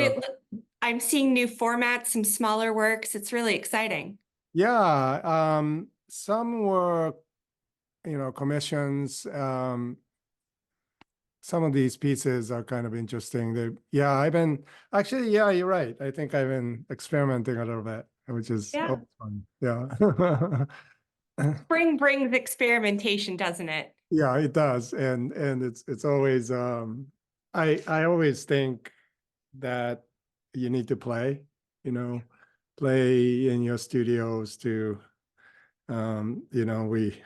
But I'm seeing new formats, some smaller works. It's really exciting. Yeah, some were, commissions. Some of these pieces are kind of interesting. Actually, yeah, you're right. I think I've been experimenting a little bit, which is always fun. Yeah. Spring brings experimentation, doesn't it? Yeah, it does. And it's always I always think that you need to play, play in your studios to we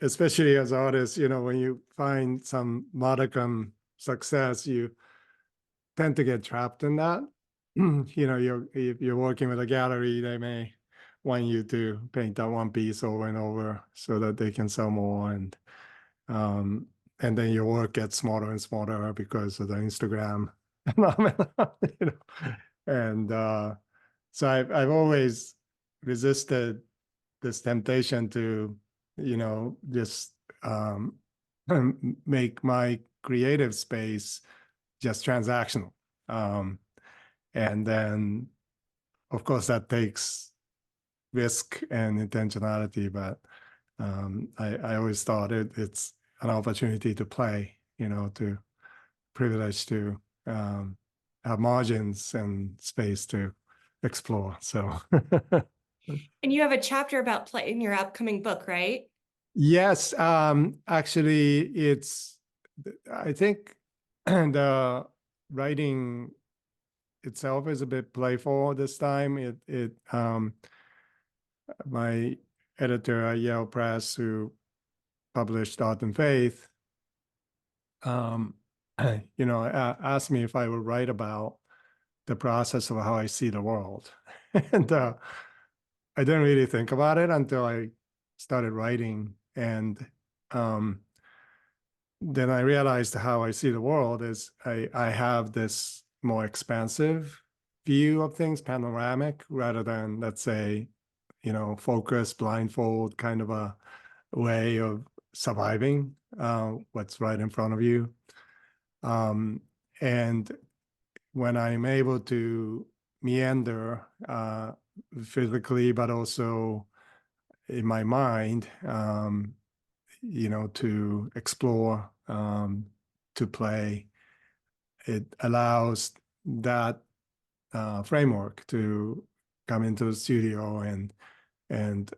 especially as artists, when you find some modicum success, you tend to get trapped in that. If you're working with a gallery, they may want you to paint that one piece over and over so that they can sell more, and then your work gets smaller and smaller because of the Instagram phenomenon, And so I've always resisted this temptation to, just make my creative space just transactional. And then, of course, that takes risk and intentionality, but I always thought it's an opportunity to play, to privilege to have margins and space to explore. So. And you have a chapter about play in your upcoming book, right? Yes, actually, I think the writing itself is a bit playful this time. My editor at Yale Press, who published Art and Faith, asked me if I would write about the process of how I see the world. And I didn't really think about it until I started writing. And then I realized how I see the world is I have this more expansive view of things, panoramic, rather than, let's say, focus, blindfold kind of a way of surviving what's right in front of you. And when I'm able to meander physically, but also in my mind, to explore, to play, it allows that framework to come into the studio and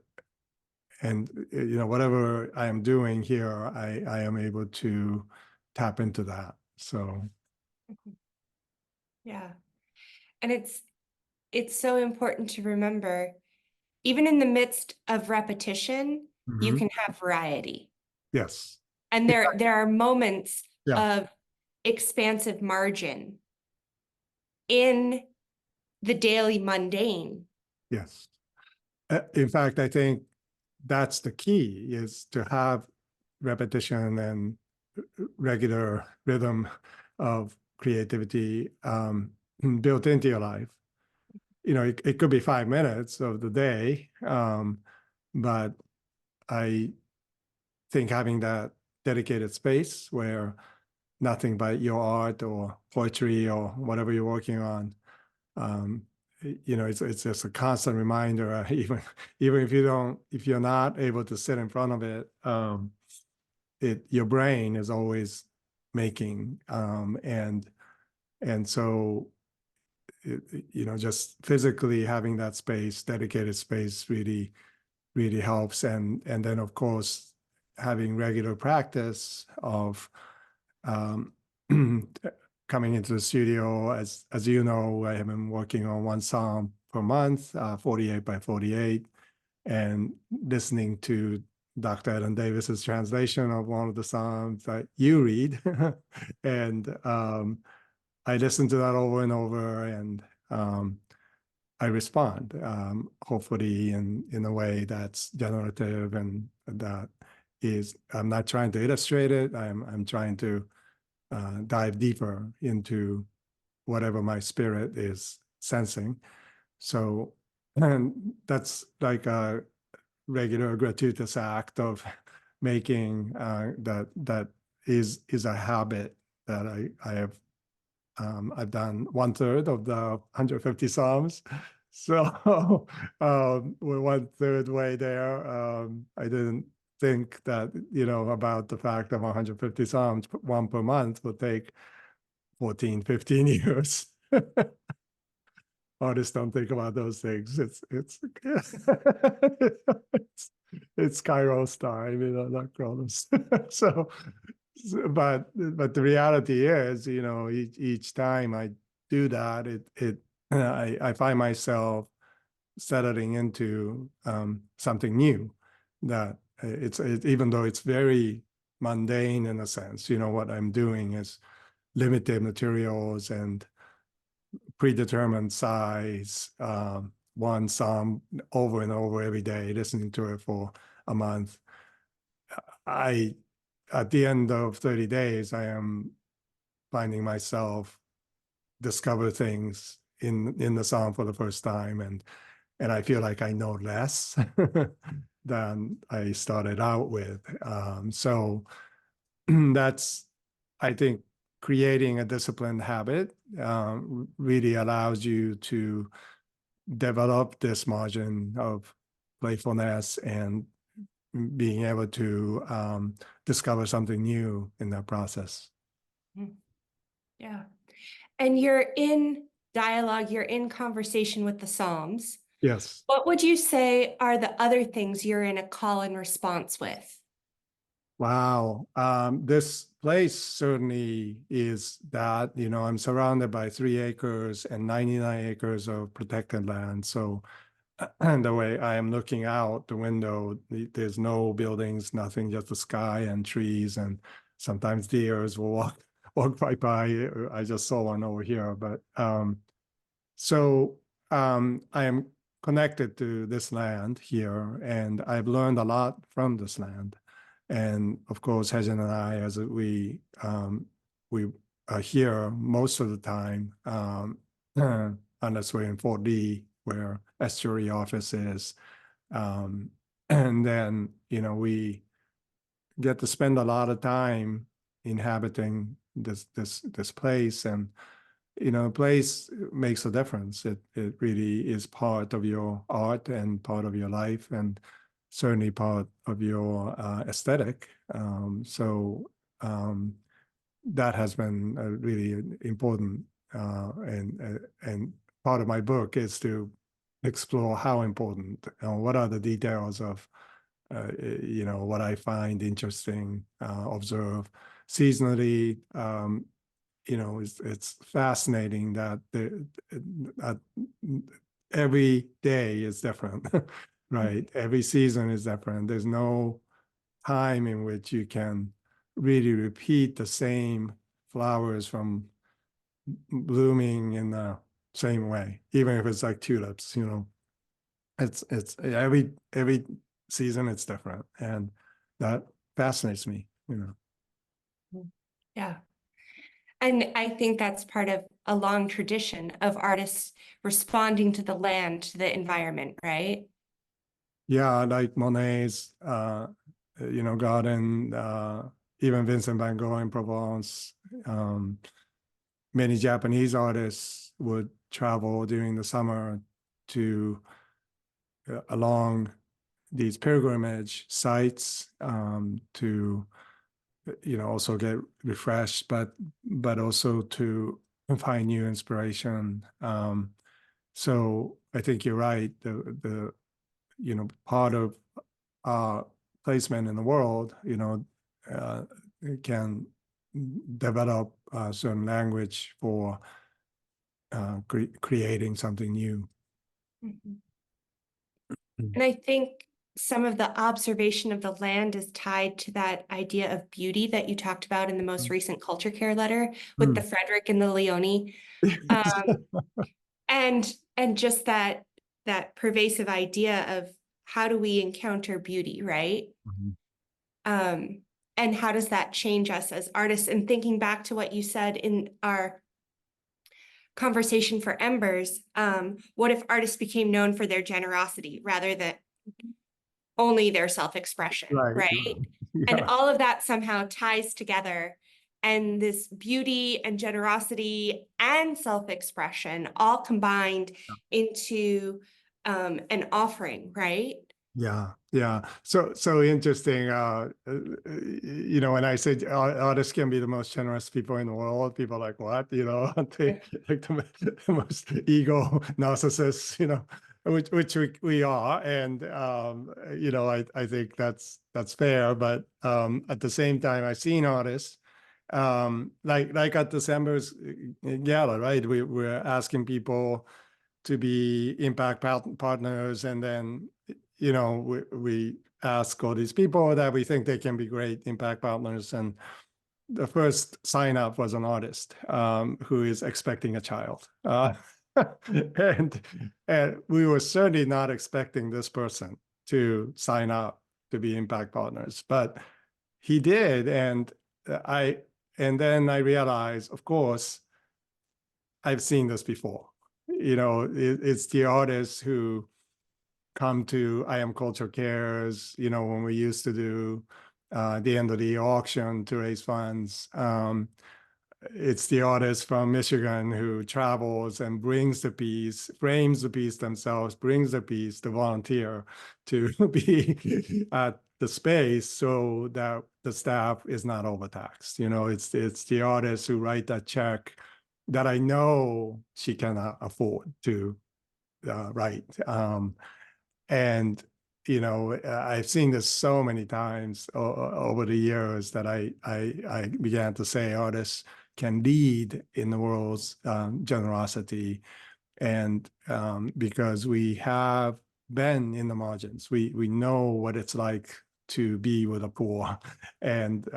whatever I am doing here, I am able to tap into that. So. Yeah. And it's so important to remember, even in the midst of repetition, you can have variety. Yes. And there are moments Yeah. of expansive margin in the daily mundane. Yes. In fact, I think that's the key, is to have repetition and regular rhythm of creativity built into your life. It could be 5 minutes of the day, but I think having that dedicated space where nothing but your art or poetry or whatever you're working on, it's just a constant reminder. Even if you're not able to sit in front of it, your brain is always making, and so just physically having that space, dedicated space, really really helps. And then, of course, having regular practice of coming into the studio. As you know, I have been working on one song per month, 48 by 48, and listening to Dr. Ellen Davis's translation of one of the songs that you read. And I listen to that over and over, and I respond, hopefully in a way that's generative, and that is, I'm not trying to illustrate it. I'm trying to dive deeper into whatever my spirit is sensing. So, and that's like a regular gratuitous act of making that is a habit that I have I've done 1/3 of the 150 Psalms. So we're 1/3 way there. I didn't think that, about the fact that 150 Psalms, one per month, would take 14, 15 years. Artists don't think about those things. It's it's Kairos time, not Chronos. So, but the reality is, each time I do that, I find myself settling into something new. That even though it's very mundane in a sense, what I'm doing is limited materials and predetermined size, one psalm over and over every day, listening to it for a month. At the end of 30 days, I am finding myself discover things in the psalm for the first time, and I feel like I know less than I started out with. So that's, I think, creating a disciplined habit really allows you to develop this margin of playfulness and being able to discover something new in that process. Yeah. And you're in dialogue, you're in conversation with the Psalms. Yes. What would you say are the other things you're in a call and response with? Wow. This place certainly is that, I'm surrounded by 3 acres and 99 acres of protected land. So and the way I am looking out the window, there's no buildings, nothing, just the sky and trees, and sometimes deers will walk right by. I just saw one over here, but so I am connected to this land here, and I've learned a lot from this land. And of course, Hejin and I, as we are here most of the time, unless we're in Fort Lee, where estuary office is. And then, we get to spend a lot of time inhabiting this place, and place makes a difference. It really is part of your art and part of your life, and certainly part of your aesthetic. So that has been really important, and part of my book is to explore how important, what are the details of, what I find interesting, observe seasonally. It's fascinating that every day is different, right? Every season is different. There's no time in which you can really repeat the same flowers from blooming in the same way, even if it's like tulips. It's every season it's different, and that fascinates me. Yeah. And I think that's part of a long tradition of artists responding to the land, to the environment, right? Yeah, like Monet's, garden, even Vincent van Gogh in Provence. Many Japanese artists would travel during the summer to along these pilgrimage sites, to also get refreshed, but also to find new inspiration. So I think you're right. The part of placement in the world, can develop a certain language for creating something new. Mhm. And I think some of the observation of the land is tied to that idea of beauty that you talked about in the most recent Culture Care letter with the Frederick and the Leonni. And just that pervasive idea of how do we encounter beauty, right? And how does that change us as artists? And thinking back to what you said in our conversation for Embers, what if artists became known for their generosity rather than only their self-expression, Right. right? And Yeah. all of that somehow ties together and this beauty and generosity and self-expression all combined into an offering, right? Yeah, yeah. So interesting. When I say artists can be the most generous people in the world, people are like, what? Aren't they like the most ego narcissists? Which we are, and I think that's fair. But at the same time, I've seen artists like at December's gala, right? We're asking people to be impact partners, and then we ask all these people that we think they can be great impact partners, and the first sign up was an artist who is expecting a child, and we were certainly not expecting this person to sign up to be impact partners, but he did, and then I realized, of course, I've seen this before. It's the artists who come to I Am Culture Cares, when we used to do the end of the auction to raise funds. It's the artist from Michigan who travels and brings the piece, frames the piece themselves, brings the piece to volunteer to be at the space so that the staff is not overtaxed. It's the artists who write that check that I know she cannot afford to write. And I've seen this so many times over the years that I began to say artists can lead in the world's generosity, and because we have been in the margins, we know what it's like to be with the poor and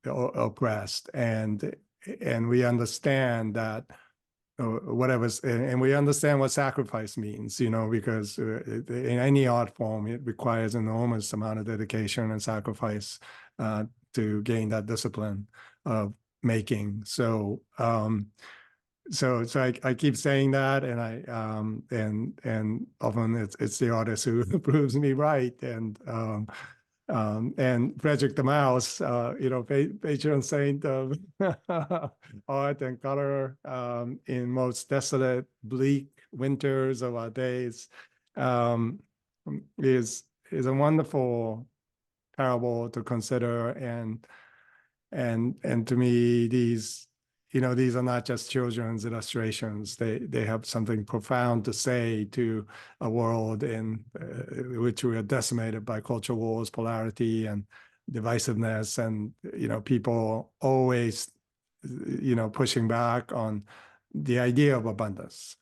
oppressed, and we understand that whatever's, and we understand what sacrifice means, because in any art form, it requires an enormous amount of dedication and sacrifice to gain that discipline of making. So I keep saying that, and often it's the artist who proves me right, and Frederick the Mouse, patron saint of art and color in most desolate, bleak winters of our days, um, is a wonderful parable to consider, and to me, these are not just children's illustrations. They have something profound to say to a world in which we are decimated by culture wars, polarity, and divisiveness, and people always pushing back on the idea of abundance,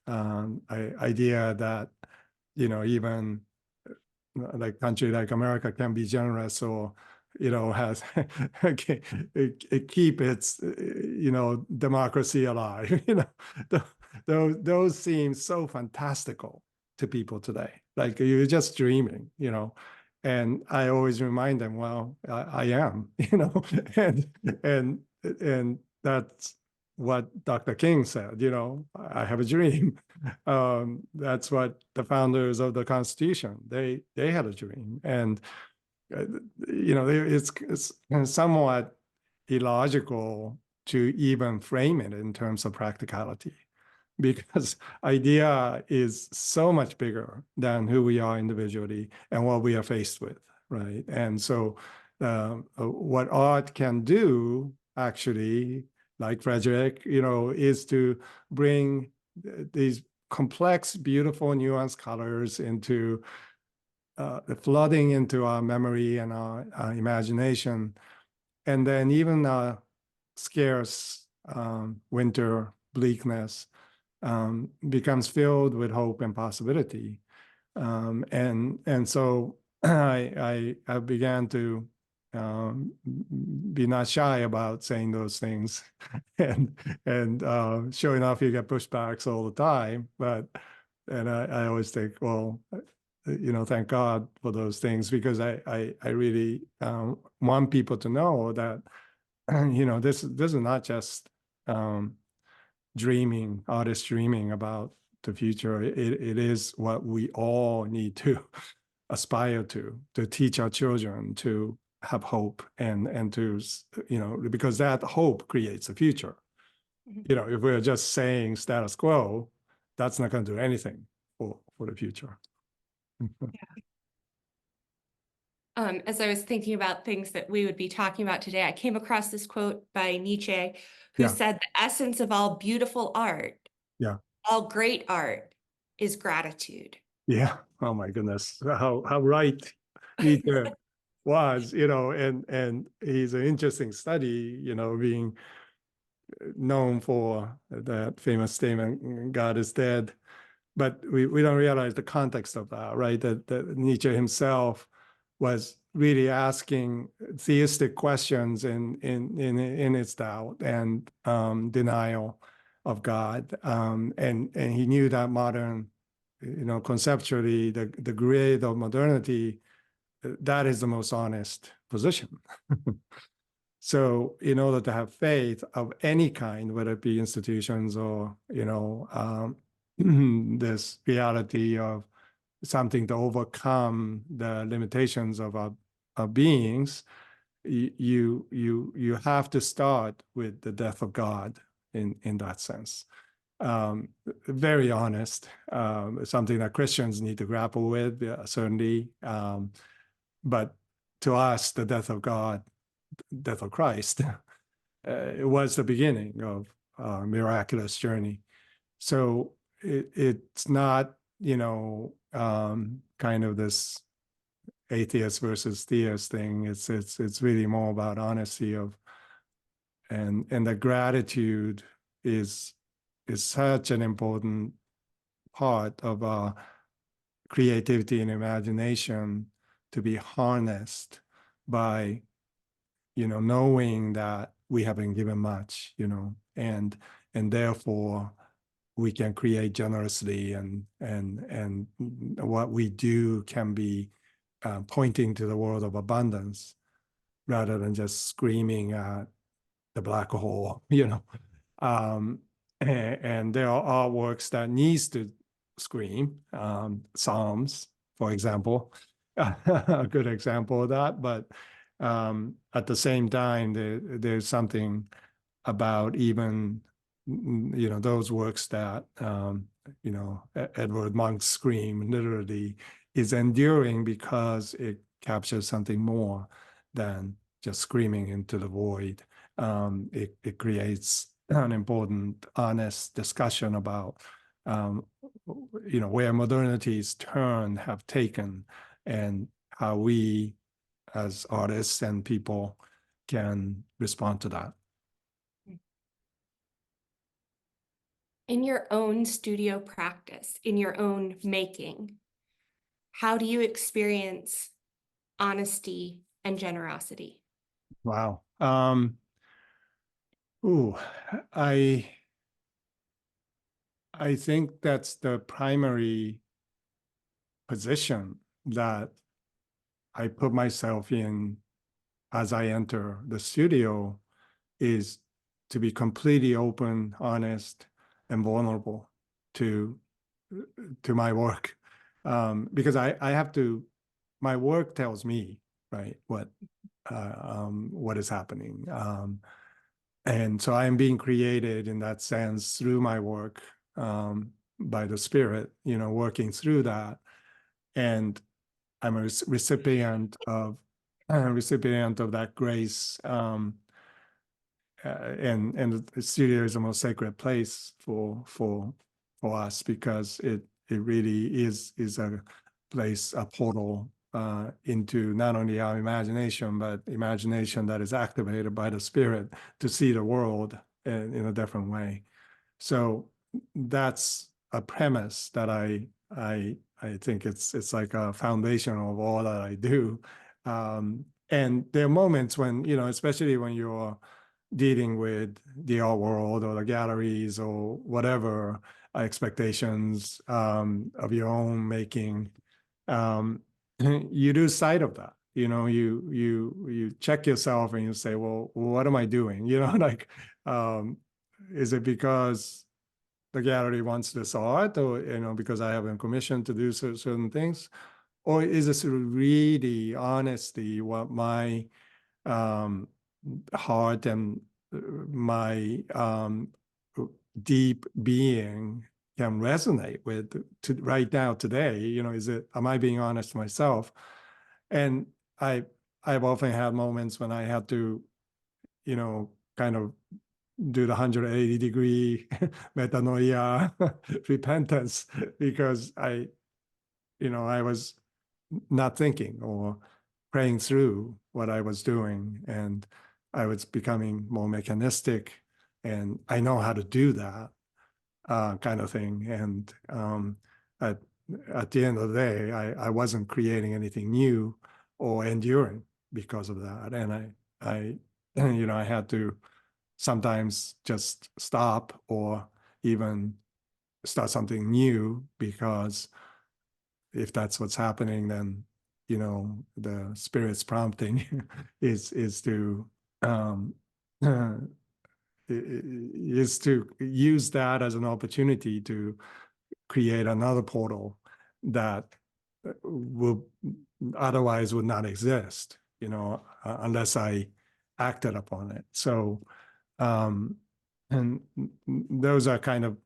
idea that even like country like America can be generous, or has keep its democracy alive. Those seem so fantastical to people today, like you're just dreaming. And I always remind them, well, I am. And that's what Dr. King said. I have a dream. That's what the founders of the Constitution, they had a dream, and it's somewhat illogical to even frame it in terms of practicality, because idea is so much bigger than who we are individually and what we are faced with, right? And so what art can do, actually, like Frederick, is to bring these complex, beautiful, nuanced colors into flooding into our memory and our imagination, and then even scarce winter bleakness becomes filled with hope and possibility. And so I began to be not shy about saying those things, and sure enough, you get pushbacks all the time. And I always think, well, thank God for those things, because I really want people to know that this is not just dreaming, artists dreaming about the future. It is what we all need to aspire to teach our children, to have hope and to, because that hope creates a future. Mhm. If we're just saying status quo, that's not going to do anything for the future. As I was thinking about things that we would be talking about today, I came across this quote by Nietzsche, who Yeah. said, "The essence of all beautiful art, Yeah. all great art, is gratitude." Yeah. Oh my goodness. How right Nietzsche was, and he's an interesting study, being known for that famous statement, God is dead. But we don't realize the context of that, right? That Nietzsche himself was really asking theistic questions in its doubt and denial of God, and he knew that modern, conceptually, the grade of modernity, that is the most honest position. So in order to have faith of any kind, whether it be institutions or, this reality of something to overcome the limitations of our beings, you have to start with the death of God in that sense. Very honest, something that Christians need to grapple with, certainly. But to us, the death of God, death of Christ, it was the beginning of a miraculous journey. So it's not, kind of this atheist versus theist thing. It's really more about honesty of, and the gratitude is such an important part of our creativity and imagination, to be harnessed by, knowing that we have been given much, and therefore we can create generously, and what we do can be pointing to the world of abundance rather than just screaming at the black hole, and there are works that needs to scream, Psalms, for example, a good example of that. But at the same time, there's something about even, those works that, Edward Monk's Scream literally is enduring because it captures something more than just screaming into the void. It creates an important, honest discussion about, where modernity's turn have taken, and how we as artists and people can respond to that. In your own studio practice, in your own making, how do you experience honesty and generosity? Wow. Ooh, I I think that's the primary position that I put myself in as I enter the studio, is to be completely open, honest, and vulnerable to my work, because I have to. My work tells me, right, what is happening, and so I am being created in that sense through my work, by the Spirit, working through that, and I'm a recipient of that grace. And the studio is the most sacred place for us, because it really is a place, a portal into not only our imagination, but imagination that is activated by the Spirit to see the world in a different way. So that's a premise that I think it's like a foundation of all that I do. And there are moments when, especially when you're dealing with the art world or the galleries or whatever expectations of your own making, you lose sight of that. You check yourself and you say, well, what am I doing? Like, is it because the gallery wants this art, or because I have been commissioned to do certain things, or is this really honestly what my heart and my deep being can resonate with right now today? Am I being honest to myself? And I've often had moments when I had to, kind of do the 180-degree metanoia repentance, because I was not thinking or praying through what I was doing, and I was becoming more mechanistic, and I know how to do that kind of thing. And at, at the end of the day, I wasn't creating anything new or enduring because of that. And I I had to sometimes just stop or even start something new, because if that's what's happening, then the spirit's prompting is to um, is to use that as an opportunity to create another portal that will otherwise would not exist, unless I acted upon it. So, and those are kind of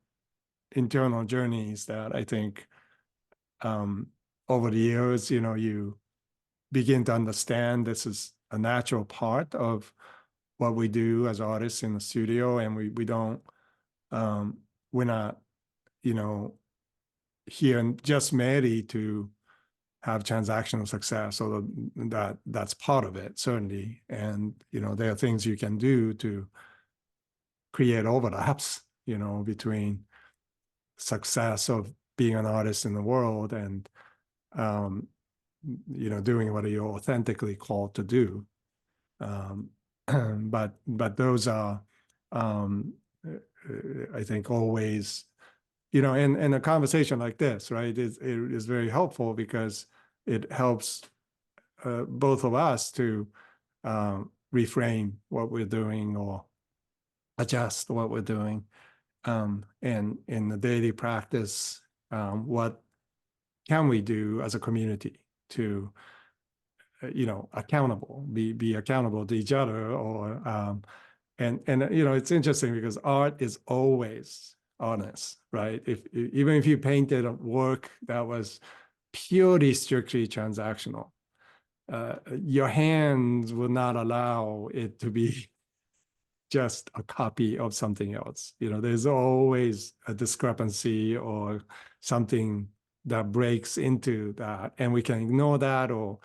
internal journeys that I think over the years, you begin to understand this is a natural part of what we do as artists in the studio, and we don't we're not here just merely to have transactional success, so that's part of it, certainly. And there are things you can do to create overlaps between success of being an artist in the world and doing what you're authentically called to do. But those are, I think, always, in a conversation like this, right, it is very helpful, because it helps both of us to reframe what we're doing or adjust what we're doing. And in the daily practice, what can we do as a community to accountable, be accountable to each other, or and it's interesting because art is always honest, right? Even if you painted a work that was purely strictly transactional, your hands will not allow it to be just a copy of something else. There's always a discrepancy or something that breaks into that, and we can ignore that or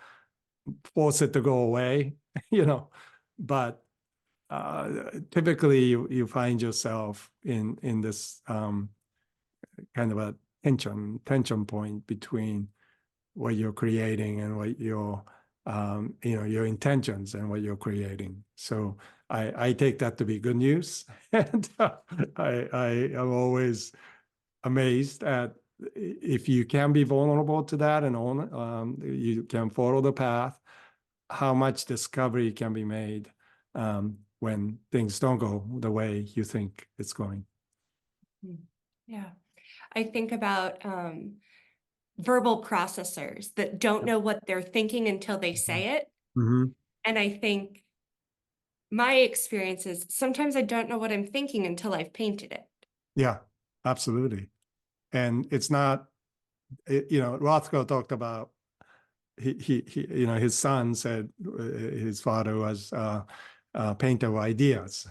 force it to go away, but typically you find yourself in this kind of a tension point between what you're creating and what your your intentions and what you're creating. So I take that to be good news, and I am always amazed at, if you can be vulnerable to that and own you can follow the path, how much discovery can be made when things don't go the way you think it's going. Yeah. I think about verbal processors that don't know what they're thinking until they say it. Mm-hmm. And I think my experience is sometimes I don't know what I'm thinking until I've painted it. Yeah, absolutely. And it's not, Rothko talked about, he his son said his father was a painter of ideas.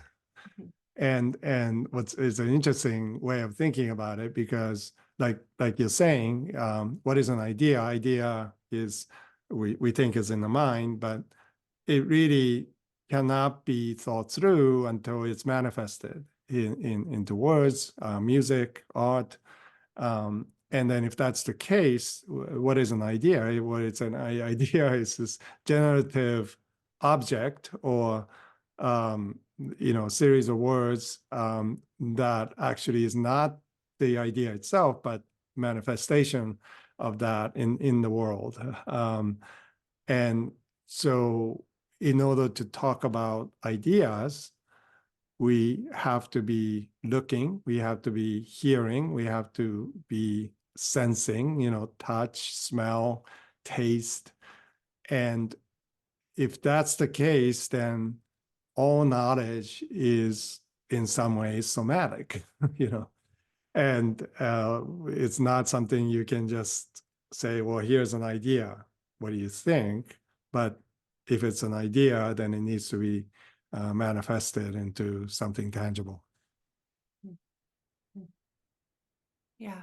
And what's is an interesting way of thinking about it, because like you're saying, what is an idea? Idea is, we think is in the mind, but it really cannot be thought through until it's manifested into words, music, art. And then if that's the case, what is an idea? What it's an idea is this generative object, or series of words that actually is not the idea itself, but manifestation of that in the world. And so in order to talk about ideas, we have to be looking, we have to be hearing, we have to be sensing, touch, smell, taste. And if that's the case, then all knowledge is in some ways somatic, you know, and it's not something you can just say, well, here's an idea. What do you think? But if it's an idea, then it needs to be manifested into something tangible. Yeah.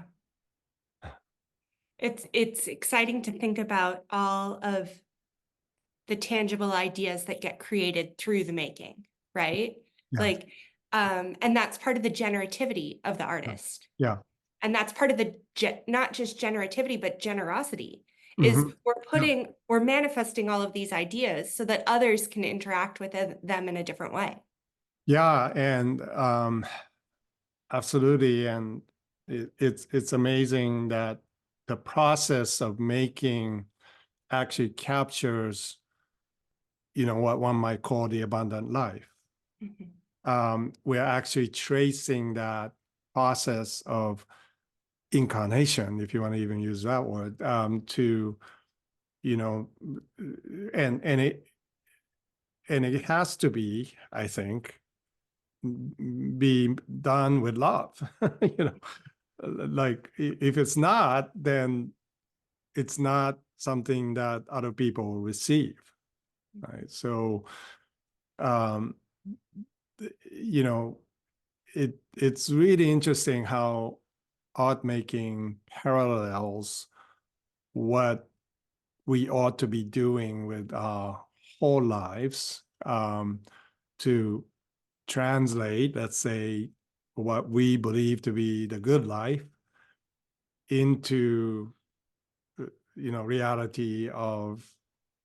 It's exciting to think about all of the tangible ideas that get created through the making, right? Yeah. Like, and that's part of the generativity of the artist. Yeah. And that's part of the not just generativity, but generosity is Mhm. we're manifesting all of these ideas so that others can interact with them in a different way. Yeah, and absolutely. And it's amazing that the process of making actually captures, you know, what one might call the abundant life. We're actually tracing that process of incarnation, if you want to even use that word, to, you know, and it has to be, I think, be done with love. You know, like if it's not, then it's not something that other people will receive, right? So, um, you know, it's really interesting how art making parallels what we ought to be doing with our whole lives, to translate, let's say, what we believe to be the good life into, you know, reality of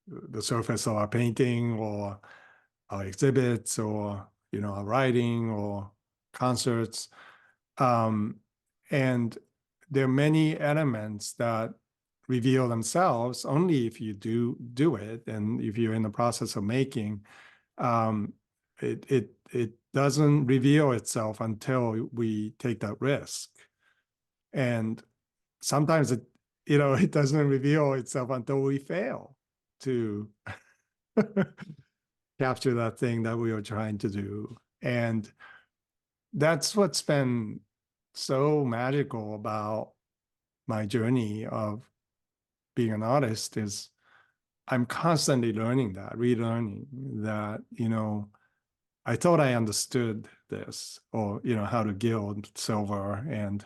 the surface of our painting or our exhibits or, you know, our writing or concerts. And there are many elements that reveal themselves only if you do it, and if you're in the process of making. um, it doesn't reveal itself until we take that risk. And sometimes it, you know, it doesn't reveal itself until we fail to capture that thing that we were trying to do. And that's what's been so magical about my journey of being an artist is I'm constantly learning that, relearning that, you know, I thought I understood this, or, you know, how to gild silver, and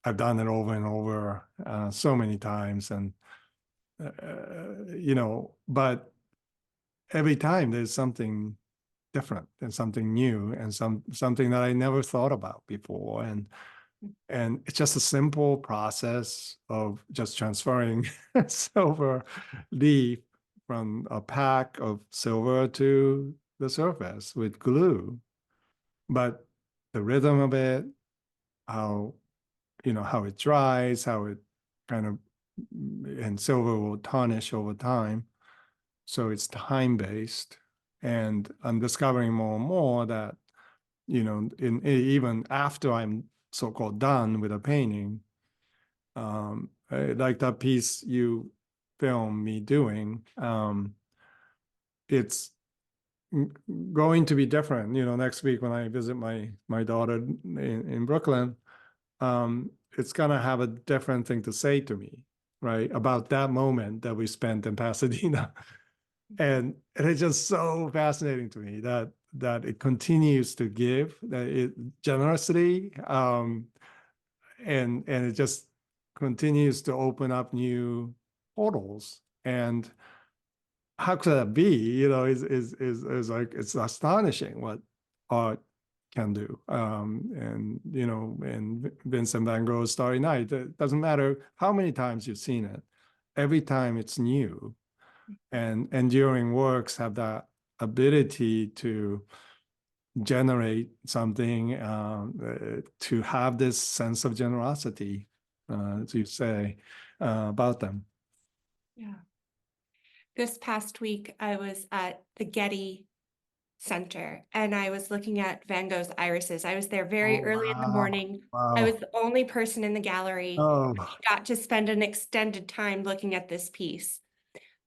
I've done it over and over so many times. And, you know, but every time there's something different and something new and something that I never thought about before. And it's just a simple process of just transferring silver leaf from a pack of silver to the surface with glue. But the rhythm of it, how, you know, how it dries, how it kind of, and silver will tarnish over time. So it's time-based. And I'm discovering more and more that, you know, even after I'm so-called done with a painting, like that piece you filmed me doing, it's going to be different. You know, next week when I visit my daughter in Brooklyn, it's gonna have a different thing to say to me, right, about that moment that we spent in Pasadena. And it's just so fascinating to me that it continues to give, that it generosity, and it just continues to open up new portals. And how could that be? You know, is like, it's astonishing what art can do. And you know, in Vincent van Gogh's Starry Night, it doesn't matter how many times you've seen it, every time it's new. And enduring works have that ability to generate something, to have this sense of generosity, as you say, about them. Yeah. This past week, I was at the Getty Center and I was looking at Van Gogh's irises. I was there very Oh, early in the wow. morning. I was Wow. the only person in the gallery. Oh, Got to spend an extended time looking at this piece.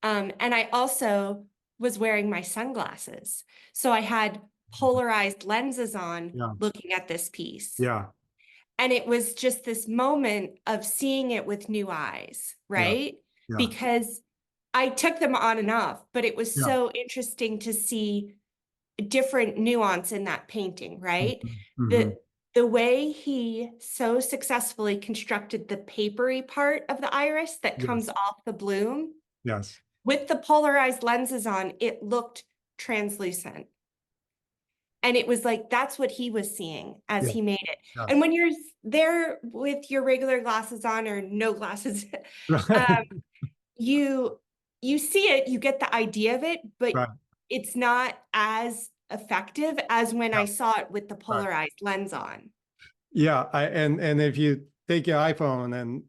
And I also was wearing my sunglasses. So I had polarized lenses on Yeah. looking at this piece. Yeah. And it was just this moment of seeing it with new eyes, Yeah. right? Yeah. Because I took them on and off, but it was Yeah. so interesting to see different nuance in that painting, right? Mm-hmm. The way he so successfully constructed the papery part of the iris that comes Yes. off the bloom Yes. with the polarized lenses on, it looked translucent. And it was like, that's what he was seeing as Yeah. he made it. Yes. And when you're there with your regular glasses on or no glasses, Right. you see it, you get the idea of it, but Right. it's not as effective as when Yeah. I saw it with the Right. polarized lens on. Yeah. And if you take your iPhone and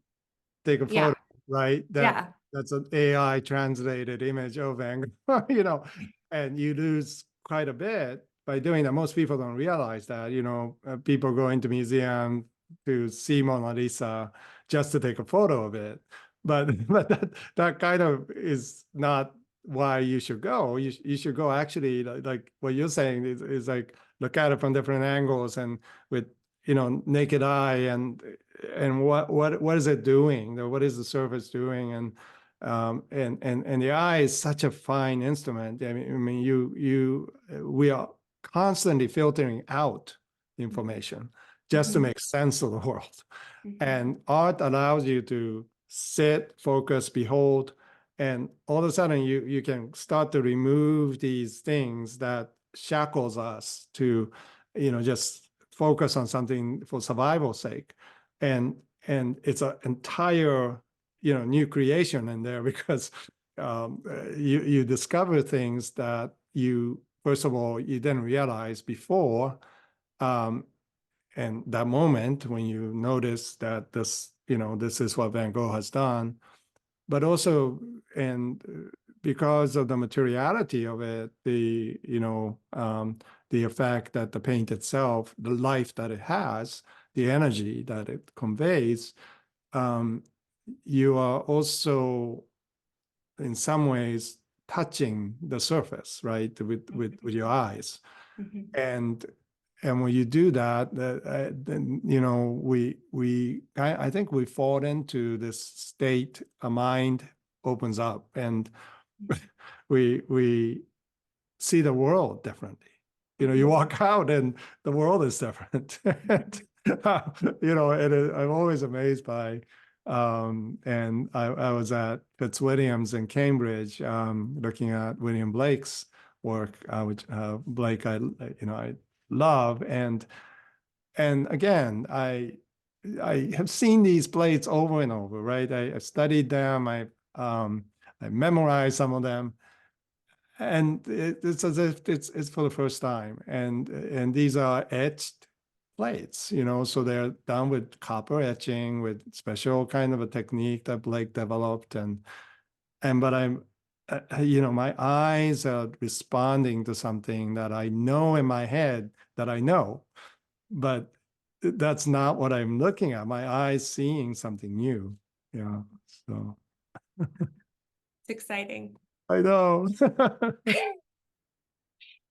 take a Yeah. photo, right? Yeah. That's an AI translated image of Van Gogh, you know, and you lose quite a bit by doing that. Most people don't realize that, you know, people go into museum to see Mona Lisa just to take a photo of it. But but that kind of is not why you should go. You should go actually like what you're saying is like look at it from different angles and with you know naked eye and what is it doing? What is the surface doing? And the eye is such a fine instrument. I mean, we are constantly filtering out information just to Mhm. make sense of the world. Mhm. And art allows you to sit, focus, behold, and all of a sudden you can start to remove these things that shackles us to, you know, just focus on something for survival's sake. And it's an entire, you know, new creation in there because you discover things that you first of all you didn't realize before. And that moment when you notice that this, you know, this is what Van Gogh has done, but also, and because of the materiality of it, the effect that the paint itself, the life that it has, the energy that it conveys, um, you are also in some ways touching the surface, right, with your eyes. Mhm. And when you do that, then you know I think we fall into this state. A mind opens up, and we see the world differently. You know, you walk out, and the world is different. You know, I'm always amazed by. And I was at Fitzwilliam's in Cambridge, looking at William Blake's work, which Blake I love, and again I have seen these plates over and over, right? I studied them, I memorized some of them, and it's as if it's for the first time, and these are etched plates, you know, so they're done with copper etching with special kind of a technique that Blake developed, and but I'm you know, my eyes are responding to something that I know in my head that I know, but that's not what I'm looking at. My eyes seeing something new. Yeah. So It's exciting. I know.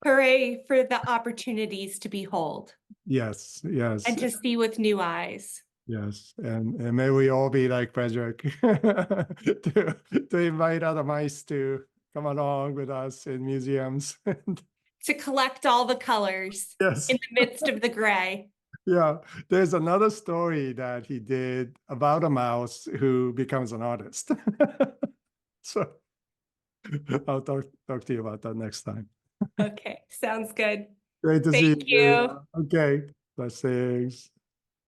Hooray for the opportunities to behold Yes, yes, and to see with new eyes. yes. And may we all be like Frederick to invite other mice to come along with us in museums. To collect all the colors Yes. in the midst of the gray. Yeah. There's another story that he did about a mouse who becomes an artist. So I'll talk to you about that next time. Okay, sounds good. Great to see Thank you. you. Okay. Blessings.